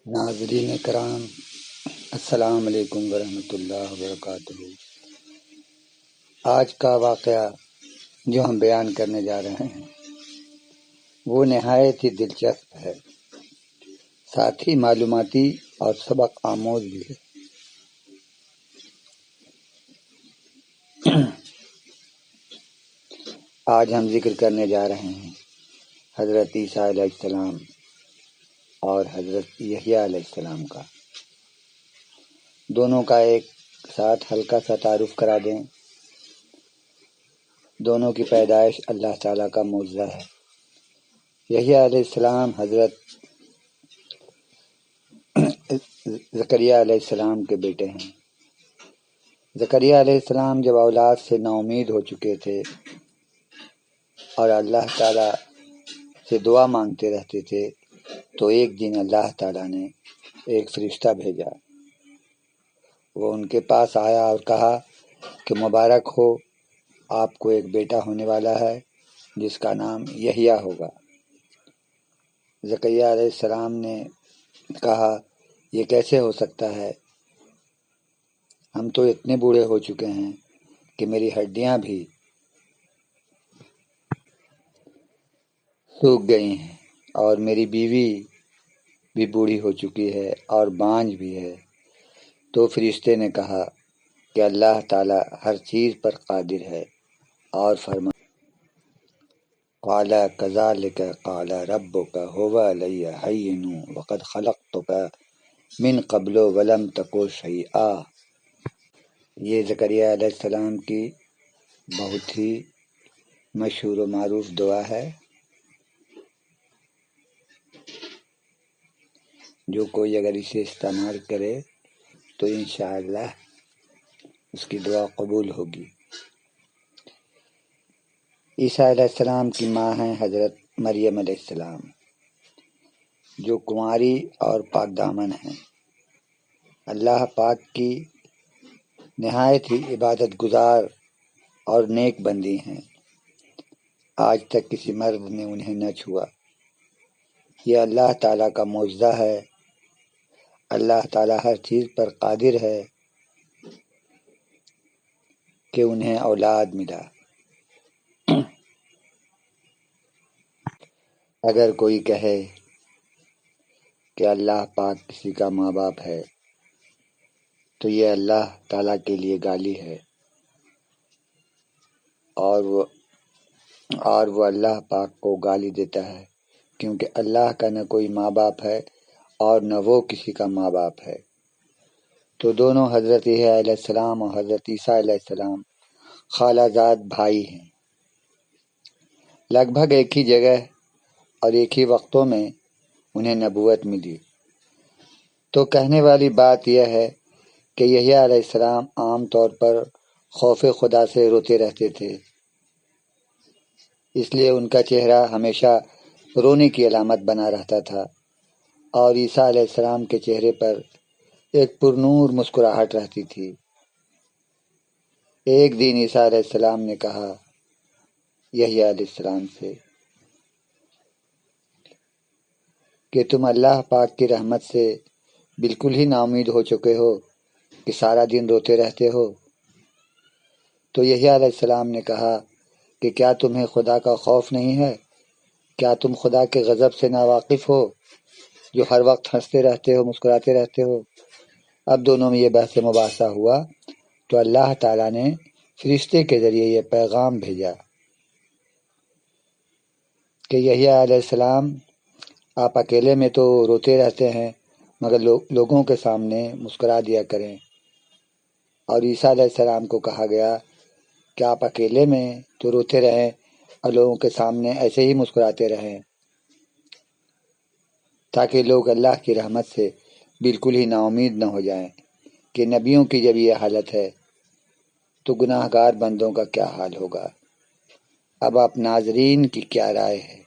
ناظرین کرام، السلام علیکم ورحمۃ اللہ وبرکاتہ۔ آج کا واقعہ جو ہم بیان کرنے جا رہے ہیں وہ نہایت ہی دلچسپ ہے، ساتھ ہی معلوماتی اور سبق آموز بھی ہے۔ آج ہم ذکر کرنے جا رہے ہیں حضرت عیسیٰ علیہ السلام اور حضرت یحییٰ علیہ السلام کا۔ دونوں کا ایک ساتھ ہلکا سا تعارف کرا دیں۔ دونوں کی پیدائش اللہ تعالیٰ کا معجزہ ہے۔ یحییٰ علیہ السلام حضرت زکریا علیہ السلام کے بیٹے ہیں۔ زکریا علیہ السلام جب اولاد سے نا امید ہو چکے تھے اور اللہ تعالیٰ سے دعا مانگتے رہتے تھے تو ایک دن اللہ تعالیٰ نے ایک فرشتہ بھیجا۔ وہ ان کے پاس آیا اور کہا کہ مبارک ہو، آپ کو ایک بیٹا ہونے والا ہے جس کا نام یحییٰ ہوگا۔ زکریا علیہ السلام نے کہا یہ کیسے ہو سکتا ہے، ہم تو اتنے بوڑھے ہو چکے ہیں کہ میری ہڈیاں بھی سوکھ گئی ہیں اور میری بیوی بھی بوڑھی ہو چکی ہے اور بانجھ بھی ہے۔ تو فرشتے نے کہا کہ اللہ تعالیٰ ہر چیز پر قادر ہے اور فرمایا قال کذالک قال ربک هو علی ہین وقد خلقتک من قبل ولم تک شیئا۔ یہ زکریا علیہ السلام کی بہت ہی مشہور و معروف دعا ہے، جو کوئی اگر اسے استعمال کرے تو انشاءاللہ اس کی دعا قبول ہوگی۔ عیسیٰ علیہ السلام کی ماں ہیں حضرت مریم علیہ السلام، جو کنواری اور پاک دامن ہیں۔ اللہ پاک کی نہایت ہی عبادت گزار اور نیک بندی ہیں۔ آج تک کسی مرد نے انہیں نہ چھوا۔ یہ اللہ تعالیٰ کا معجزہ ہے۔ اللہ تعالیٰ ہر چیز پر قادر ہے کہ انہیں اولاد ملا۔ اگر کوئی کہے کہ اللہ پاک کسی کا ماں باپ ہے تو یہ اللہ تعالیٰ کے لیے گالی ہے، اور وہ اللہ پاک کو گالی دیتا ہے، کیونکہ اللہ کا نہ کوئی ماں باپ ہے اور نہ وہ کسی کا ماں باپ ہے۔ تو دونوں حضرت یحییٰ علیہ السلام اور حضرت عیسیٰ علیہ السلام خالہ زاد بھائی ہیں۔ لگ بھگ ایک ہی جگہ اور ایک ہی وقتوں میں انہیں نبوت ملی۔ تو کہنے والی بات یہ ہے کہ یحییٰ علیہ السلام عام طور پر خوف خدا سے روتے رہتے تھے، اس لیے ان کا چہرہ ہمیشہ رونے کی علامت بنا رہتا تھا، اور عیسیٰ علیہ السلام کے چہرے پر ایک پرنور مسکراہٹ رہتی تھی۔ ایک دن عیسیٰ علیہ السلام نے کہا یحییٰ علیہ السلام سے کہ تم اللہ پاک کی رحمت سے بالکل ہی نا امید ہو چکے ہو کہ سارا دن روتے رہتے ہو۔ تو یحییٰ علیہ السلام نے کہا کہ کیا تمہیں خدا کا خوف نہیں ہے؟ کیا تم خدا کے غضب سے ناواقف ہو جو ہر وقت ہنستے رہتے ہو، مسکراتے رہتے ہو؟ اب دونوں میں یہ بحث مباحثہ ہوا تو اللہ تعالیٰ نے فرشتے کے ذریعے یہ پیغام بھیجا کہ یحییٰ علیہ السلام آپ اکیلے میں تو روتے رہتے ہیں، مگر لوگوں کے سامنے مسکرا دیا کریں۔ اور عیسیٰ علیہ السلام کو کہا گیا کہ آپ اکیلے میں تو روتے رہیں اور لوگوں کے سامنے ایسے ہی مسکراتے رہیں، تاکہ لوگ اللہ کی رحمت سے بالکل ہی نا امید نہ ہو جائیں کہ نبیوں کی جب یہ حالت ہے تو گناہ گار بندوں کا کیا حال ہوگا۔ اب آپ ناظرین کی کیا رائے ہے؟